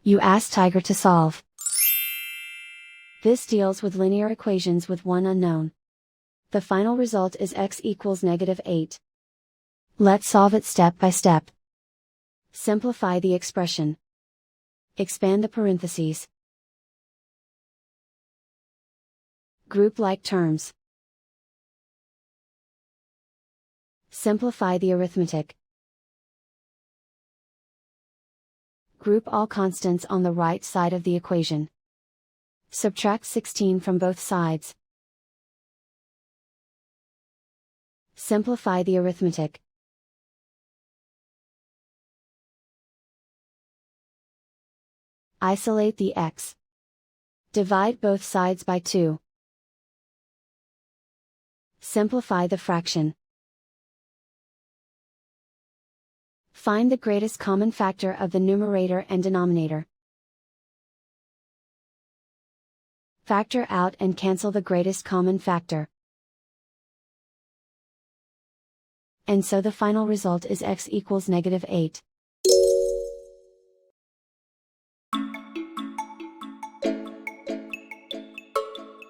You ask Tiger to solve. This deals with linear equations with one unknown. The final result is x equals -8. Let's solve it step by step. Simplify the expression. Expand the parentheses. Group like terms. Simplify the arithmetic. Group all constants on the right side of the equation. Subtract 16 from both sides. Simplify the arithmetic. Isolate the x. Divide both sides by 2. Simplify the fraction. Find the greatest common factor of the numerator and denominator. Factor out and cancel the greatest common factor. And so the final result is x equals -8.